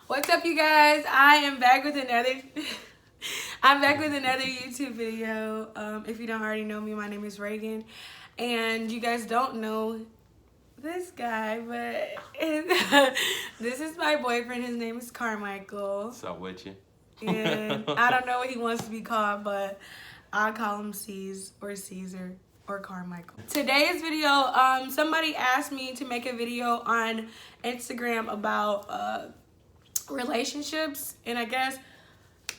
What's up, you guys? I am back with another. I'm back with another YouTube video. If you don't already know me, my name is Reagan, and you guys don't know this guy, but this is my boyfriend. His name is Carmichael. What's up with you? And I don't know what he wants to be called, but I call him C's or Caesar or Carmichael. Today's video, somebody asked me to make a video on Instagram about relationships, and I guess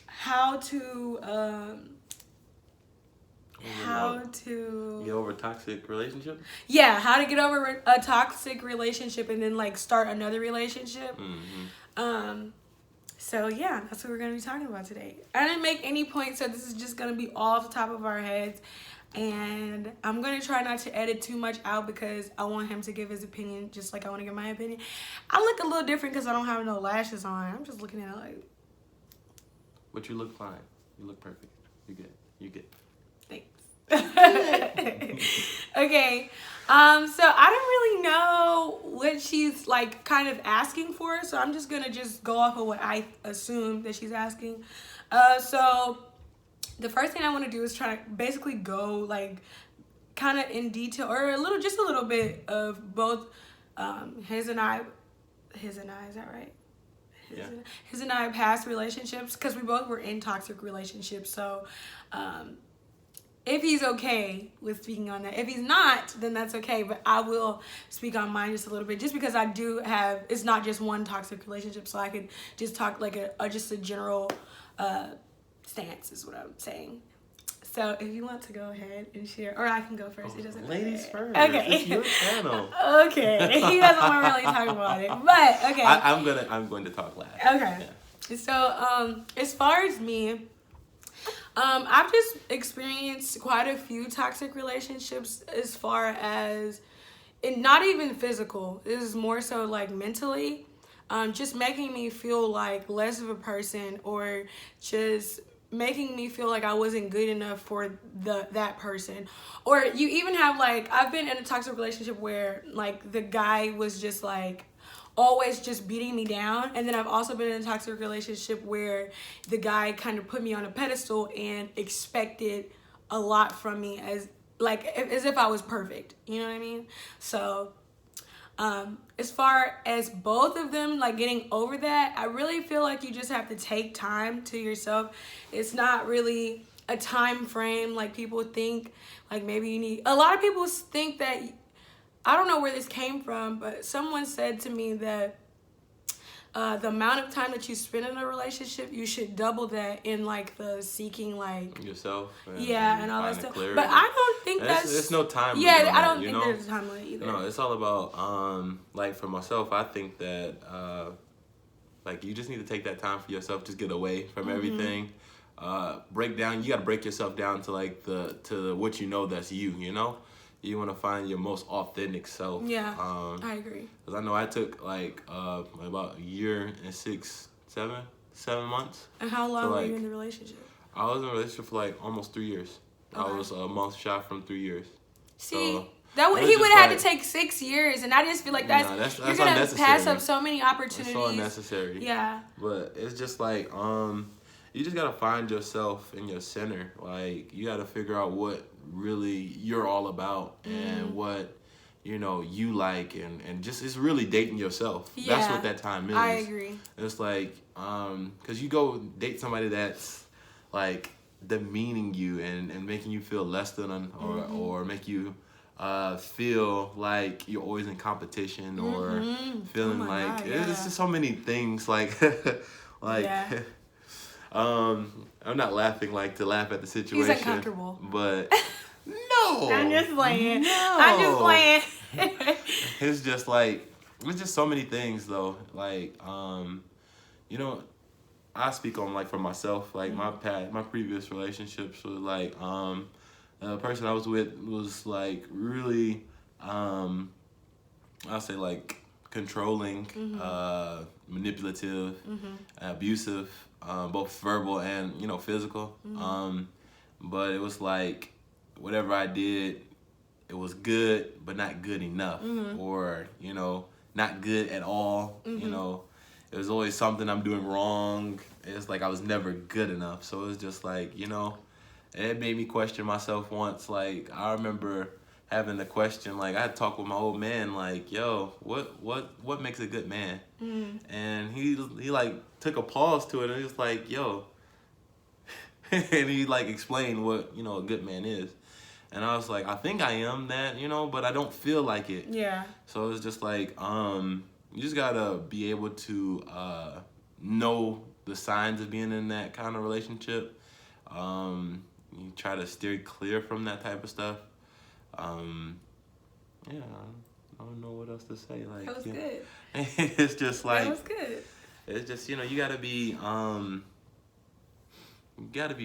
how to get over a toxic relationship. Yeah, how to get over a toxic relationship and then like start another relationship. So yeah, that's what we're gonna be talking about today. I didn't make any points, so this is just gonna be off the top of our heads, and I'm gonna try not to edit too much out because I want him to give his opinion just like I want to give my opinion. I look a little different because I don't have no lashes on. I'm just looking at it like. But you look fine. You look perfect. You good. You good. Thanks. Okay. So I don't really know what she's like kind of asking for, so I'm just gonna go off of what I assume that she's asking. So the first thing I want to do is try to basically go like kind of in detail or just a little bit of both his and I, is that right? His and I past relationships, because we both were in toxic relationships. So if he's okay with speaking on that. If he's not, then that's okay. But I will speak on mine just a little bit, just because I do have, it's not just one toxic relationship, so I could just talk like just a general stance is what I'm saying. So if you want to go ahead and share, or I can go first. It doesn't matter. Ladies first. Okay. It's your channel. Okay. He doesn't want to really talk about it, but okay. I'm going to talk last. Okay. Yeah. So as far as me, I've just experienced quite a few toxic relationships, as far as not even physical. This is more so like mentally, just making me feel like less of a person, or just making me feel like I wasn't good enough for that person. Or you even have like, I've been in a toxic relationship where like the guy was just like always just beating me down, and then I've also been in a toxic relationship where the guy kind of put me on a pedestal and expected a lot from me, as if I was perfect, you know what I mean? So as far as both of them like getting over that, I really feel like you just have to take time to yourself. It's not really a time frame like people think. Like maybe you need, a lot of people think that, I don't know where this came from, but someone said to me that the amount of time that you spend in a relationship, you should double that in like the seeking like yourself. And all that stuff. Clarity. But I don't think there's no time limit. Yeah, I don't think there's a time limit either. No, it's all about like for myself, I think that like you just need to take that time for yourself, just get away from everything. Break down. You got to break yourself down to like to what you know that's you know? You want to find your most authentic self. Yeah, I agree. Because I know I took like about a year and 7 months. And how long were you in the relationship? I was in a relationship for like almost 3 years. Okay. I was a month shy from 3 years. See, so, he would have had to take 6 years, and I just feel like that's you're gonna pass up so many opportunities. It's so unnecessary. Yeah. But it's just like you just gotta find yourself in your center. Like you gotta figure out what really you're all about and what you like, and just it's really dating yourself. Yeah, that's what that time is. I agree. It's like because you go date somebody that's like demeaning you and making you feel less than or make you feel like you're always in competition or feeling like it's just so many things like yeah. I'm not laughing like to laugh at the situation. He's uncomfortable. But no. I'm just playing. No. I'm just playing. It's just like, it's just so many things though. Like, I speak on like for myself, like my previous relationships was like, the person I was with was like really, I'll say like controlling, manipulative, abusive, both verbal and physical. But it was like whatever I did, it was good but not good enough, or not good at all. it was always something I'm doing wrong. It's like I was never good enough. So it was just like, you know, it made me question myself once. Like, I remember having the question, like, I had to talk with my old man, like, yo, what makes a good man? And he like took a pause to it, and he was like, yo, and he like explained what, you know, a good man is. And I was like, I think I am that, you know, but I don't feel like it. Yeah. So it's just like, you just gotta be able to know the signs of being in that kind of relationship. You try to steer clear from that type of stuff. Yeah, I don't know what else to say. Like, That was yeah. good. It's just like, That was good. it's just, you know, you gotta be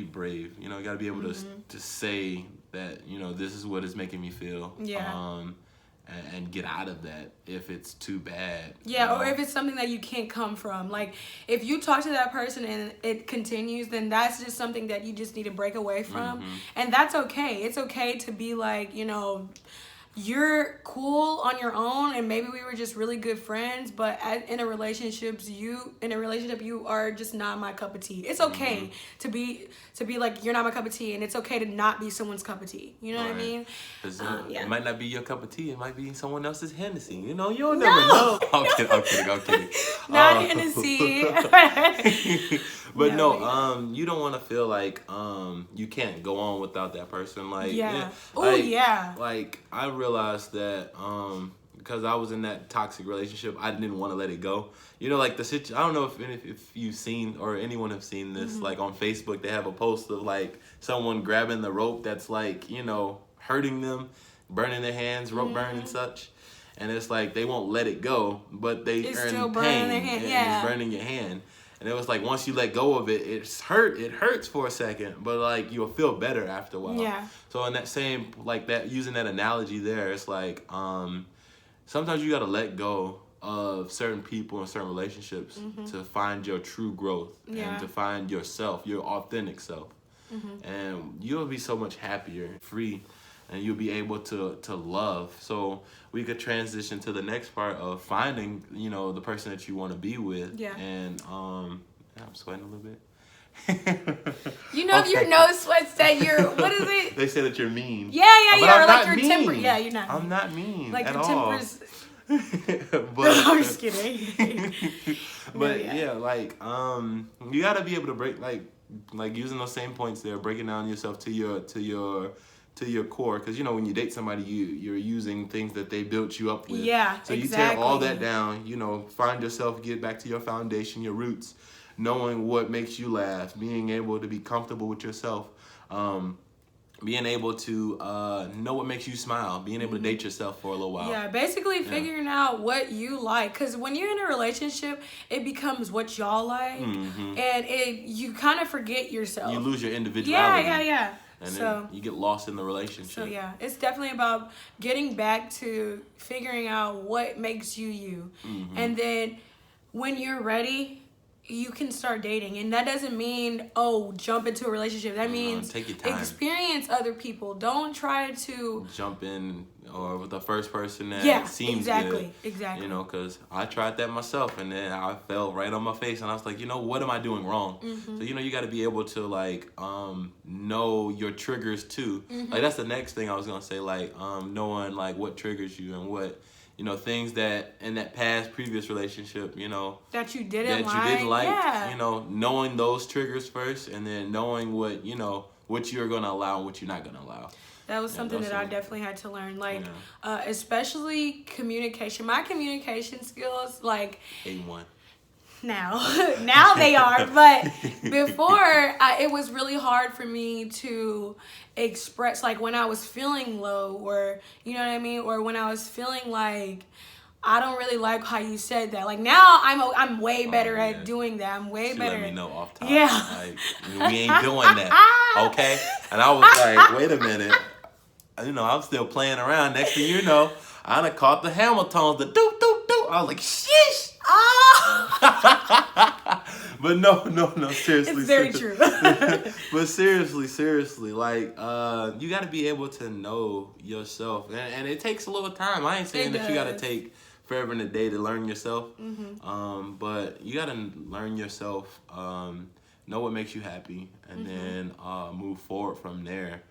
brave. You know, you gotta be able to say that, you know, this is what is making me feel. Yeah. And get out of that if it's too bad. Yeah, you know? or if it's something that you can't come from. Like, if you talk to that person and it continues, then that's just something that you just need to break away from. And that's okay. It's okay to be like, you know, you're cool on your own, and maybe we were just really good friends, but in a relationship you are just not my cup of tea. It's okay to be like, you're not my cup of tea, and it's okay to not be someone's cup of tea. You know what I mean? It might not be your cup of tea. It might be someone else's Hennessy. You know, you'll never know. I'm kidding. Not Hennessy. But no, you don't want to feel like you can't go on without that person. Like, like, I realized that because I was in that toxic relationship, I didn't want to let it go. You know, like I don't know if you've seen or anyone have seen this. Like on Facebook, they have a post of like someone grabbing the rope that's like, you know, hurting them, burning their hands, rope burn and such. And it's like they won't let it go, but it's still pain. burning their hand. Yeah. It's burning your hand. And it was like, once you let go of it, it hurts for a second, but like you'll feel better after a while. Yeah. So in that same, like that, using that analogy there, it's like, sometimes you gotta let go of certain people and certain relationships to find your true growth and to find yourself, your authentic self. And you'll be so much happier, free, and you'll be able to love. So we could transition to the next part of finding, you know, the person that you want to be with. Yeah. And I'm sweating a little bit. You know, if your nose sweats, that you're, what is it? They say that you're mean. Yeah, or like your temper. Yeah, you're not. I'm not mean like at your all. temper's. But I'm just kidding. But yeah, like you gotta be able to break like using those same points there, breaking down yourself to your core, because you know when you date somebody, you're using things that they built you up with. Yeah, so you tear all that down, you know, find yourself, get back to your foundation, your roots, knowing what makes you laugh, being able to be comfortable with yourself, being able to know what makes you smile, being able to date yourself for a little while. Yeah, basically figuring out what you like, because when you're in a relationship, it becomes what y'all like, and you kind of forget yourself. You lose your individuality. Yeah. And so then you get lost in the relationship. So yeah, it's definitely about getting back to figuring out what makes you you. And then when you're ready, you can start dating. And that doesn't mean, jump into a relationship. That means take your time. Experience other people. Don't try to jump in or with the first person that seems good. Exactly. You know, because I tried that myself, and then I fell right on my face, and I was like, you know, what am I doing wrong? So, you know, you got to be able to, like, know your triggers, too. Like, that's the next thing I was going to say, like, knowing, like, what triggers you and what, you know, things that in that previous relationship, you know, that you didn't like. Yeah. You know, knowing those triggers first, and then knowing what, you know, what you're going to allow and what you're not going to allow. That was something that I definitely had to learn, like, especially communication. My communication skills, like, A1. Now they are, but before it was really hard for me to express, like, when I was feeling low, or you know what I mean, or when I was feeling like I don't really like how you said that. Like, now I'm way better at doing that. I'm way better. Let me know off top. Yeah, like, we ain't doing that, okay? And I was like, wait a minute. You know, I'm still playing around. Next thing you know, I done caught the Hamiltons, the doo doo doo. I was like, shish. But no, seriously. It's very true. But seriously, like, you got to be able to know yourself. And it takes a little time. I ain't saying that you got to take forever and a day to learn yourself. But you gotta learn yourself, know what makes you happy, and then move forward from there.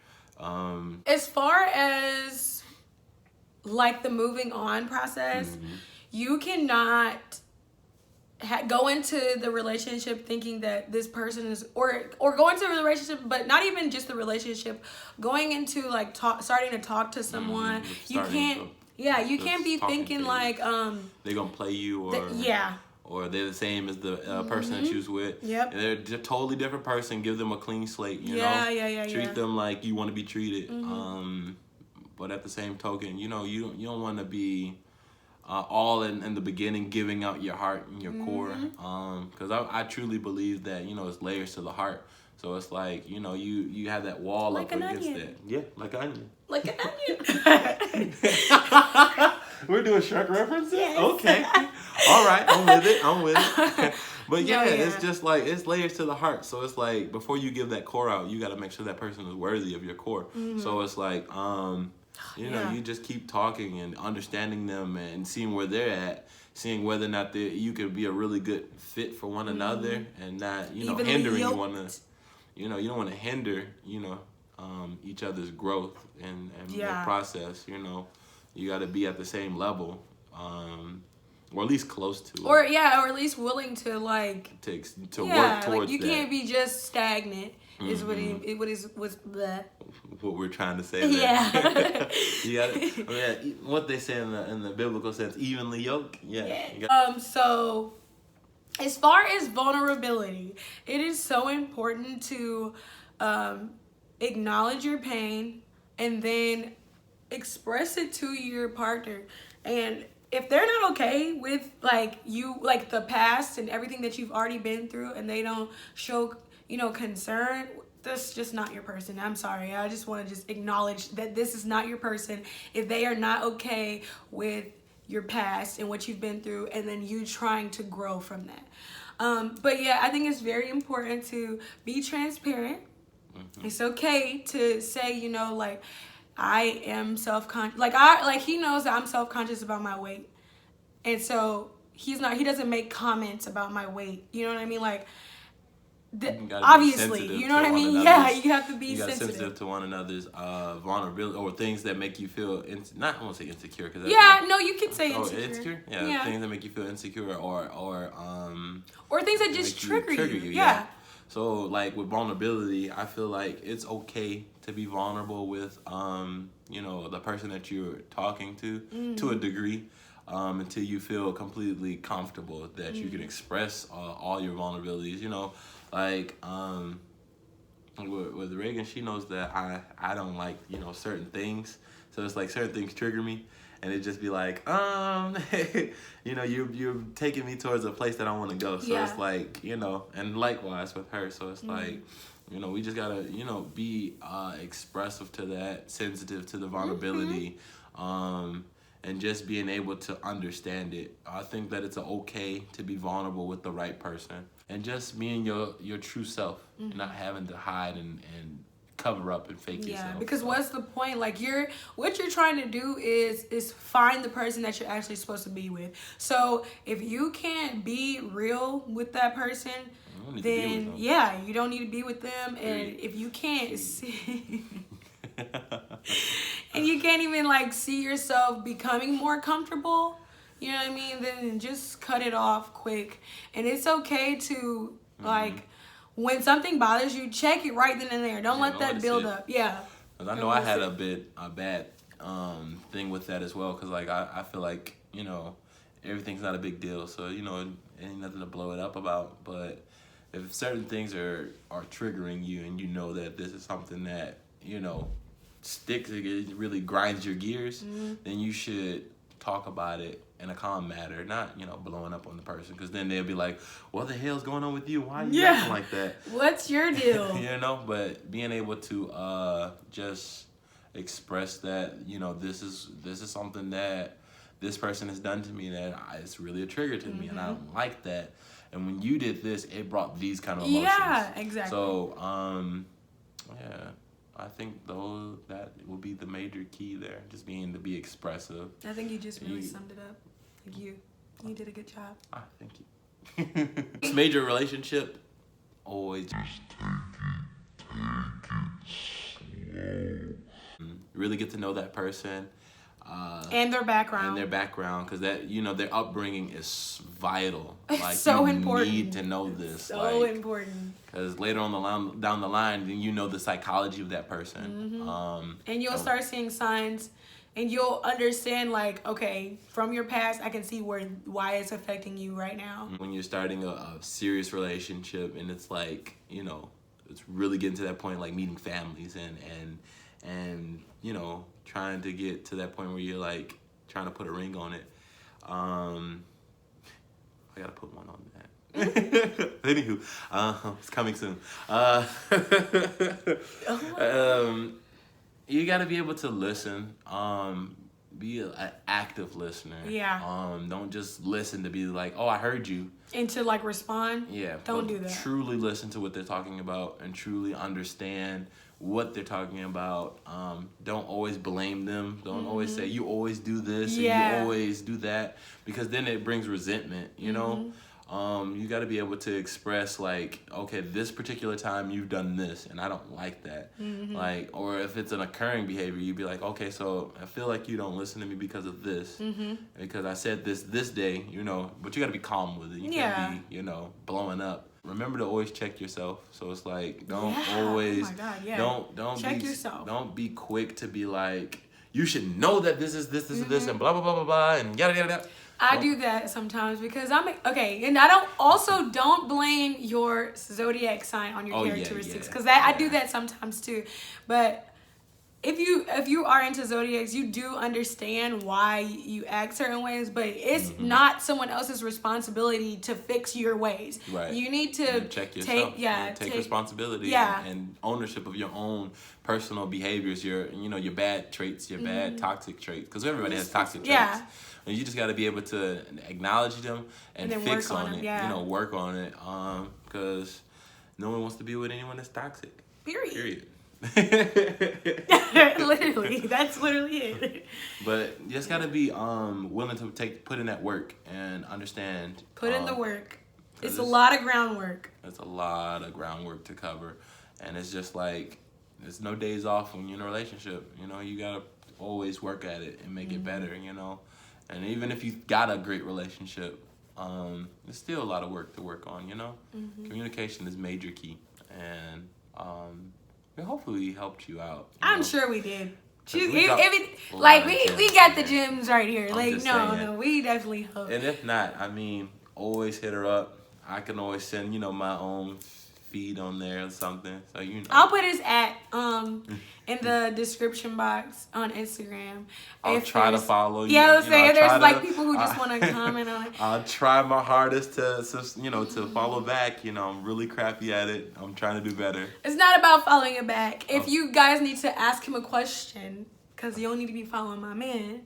As far as like the moving on process, you cannot go into the relationship thinking that this person is, or go into the relationship, but not even just the relationship, going into like starting to talk to someone. You can't. Yeah, you can't be thinking like they're gonna play you, or or they're the same as the person that you was with. Yep. And they're a totally different person. Give them a clean slate. You know. Treat them like you want to be treated. But at the same token, you don't want to be all in the beginning giving out your heart and your core. Because I truly believe that it's layers to the heart. So it's like you have that wall like up against onion. That. Yeah, like an onion. Like an onion. We're doing Shrek references? Yes. Okay. All right. I'm with it. But yeah, it's just like, it's layers to the heart. So it's like, before you give that core out, you got to make sure that person is worthy of your core. So it's like, you just keep talking and understanding them and seeing where they're at, seeing whether or not you could be a really good fit for one another, and not, hindering you want to, you don't want to hinder, each other's growth and their process. You got to be at the same level, or at least close to it. Or at least willing to like to work towards like you that. can't be just stagnant. Is what we're trying to say there. Yeah. You gotta, what they say in the biblical sense, evenly yoked. So as far as vulnerability, it is so important to acknowledge your pain and then express it to your partner. And if they're not okay with like the past and everything that you've already been through, and they don't show concern, that's just not your person. I'm sorry. I just want to just acknowledge that this is not your person. If they are not okay with your past and what you've been through, and then you trying to grow from that. But yeah, I think it's very important to be transparent. It's okay to say, like, I am self-conscious. Like he knows that I'm self-conscious about my weight. And so he doesn't make comments about my weight. You know what I mean? Like, obviously, you know what I mean? Yeah, you have to be sensitive to one another's vulnerability, or things that make you feel not, I won't say insecure, because no, you can say insecure. Yeah, things that make you feel insecure, or things that just trigger you. Yeah. So like with vulnerability, I feel like it's okay to be vulnerable with the person that you're talking to a degree, until you feel completely comfortable that you can express all your vulnerabilities. Like with Reagan, she knows that I don't like certain things, so it's like certain things trigger me, and it just be like you're taking me towards a place that I want to go, so it's like and likewise with her, so it's like we just gotta be expressive to that, sensitive to the vulnerability, and just being able to understand it. I think that it's okay to be vulnerable with the right person, and just being your true self, and not having to hide and cover up and fake yourself. Yeah, because what's the point? Like what you're trying to do is find the person that you're actually supposed to be with. So if you can't be real with that person, then you don't need to be with them. And if you can't see and you can't even like see yourself becoming more comfortable, you know what I mean, then just cut it off quick. And it's okay to like, when something bothers you, check it right then and there. Don't let that build up. Yeah. Cause I know I had a bad thing with that as well. Cause like I feel like everything's not a big deal, so it ain't nothing to blow it up about. But if certain things are triggering you, and you know that this is something that sticks, it really grinds your gears, then you should talk about it in a calm manner, not blowing up on the person, because then they'll be like, what the hell's going on with you? Why are you acting like that? What's your deal? But being able to just express that this is something that this person has done to me that it's really a trigger to me, and I don't like that, and when you did this, it brought these kind of emotions. Yeah, exactly. So I think that will be the major key there, just being to be expressive. I think you just really summed it up. Like you did a good job. Ah, thank you. This major relationship, always really get to know that person. And their background. Because that, you know, their upbringing is vital. Like, so you important. need to know this. So important. Because later on down the line, then you know the psychology of that person. And you'll start seeing signs, and you'll understand, like, okay, from your past, I can see why it's affecting you right now. When you're starting a serious relationship, and it's like, you know, it's really getting to that point, like meeting families and you know, trying to get to that point where you're like trying to put a ring on it. I gotta put one on that. Anywho, it's coming soon. You gotta be able to listen. Be an active listener. Yeah. Don't just listen to be like, oh, I heard you. And to like respond. Yeah. Don't do that. Truly listen to what they're talking about and truly understand what they're talking about. Don't always blame them. Don't always say, you always do this and you always do that, because then it brings resentment, you know? You got to be able to express, like, okay, this particular time you've done this and I don't like that. Like, or if it's an occurring behavior, you'd be like, okay, so I feel like you don't listen to me because of this. Because I said this day, you know, but you got to be calm with it. You can't be, you know, blowing up. Remember to always check yourself. So it's like, don't always, don't check be, yourself. Don't be quick to be like, you should know that this is this and this and blah, blah, blah, blah, blah, and yada, yada, yada. I do that sometimes because okay, and I don't blame your zodiac sign on your characteristics, because I do that sometimes too. But if you are into zodiacs, you do understand why you act certain ways, but it's not someone else's responsibility to fix your ways. Right. You need to check yourself. Take responsibility and ownership of your own personal behaviors, your bad traits, your bad toxic traits, because everybody has toxic traits. And you just got to be able to acknowledge them and fix on it. You know, work on it. Because no one wants to be with anyone that's toxic. Period. Literally, that's literally it. But you just got to be willing to put in that work and understand. Put in the work. It's a lot of groundwork. It's a lot of groundwork to cover. And it's just like, there's no days off when you're in a relationship. You know, you got to always work at it and make it better, you know. And even if you got a great relationship, there's still a lot of work to work on, you know. Communication is major key. And hopefully we helped you out. I'm sure we did. We got the gems right here. We definitely hope. And if not, I mean, always hit her up. I can always send, my own feed on there or something. So, I'll put his in the description box on Instagram. I'll try to follow you. Yeah, there's people who just want to comment on it. I'll try my hardest to follow back. I'm really crappy at it. I'm trying to do better. It's not about following it back. If you guys need to ask him a question, because you don't need to be following my man,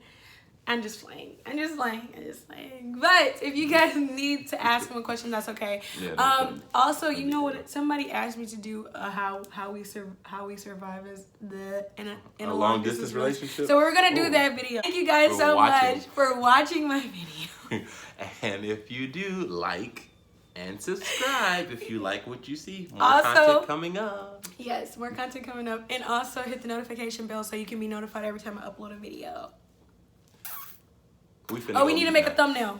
I'm just playing. But if you guys need to ask him a question, that's okay. Yeah, also, you know what? Somebody asked me to do how we survive as in a long distance relationship. So we're gonna do that video. Thank you guys so much for watching my video. And if you do, like and subscribe if you like what you see. More content coming up. Yes, more content coming up, and also hit the notification bell so you can be notified every time I upload a video. We need to make a thumbnail.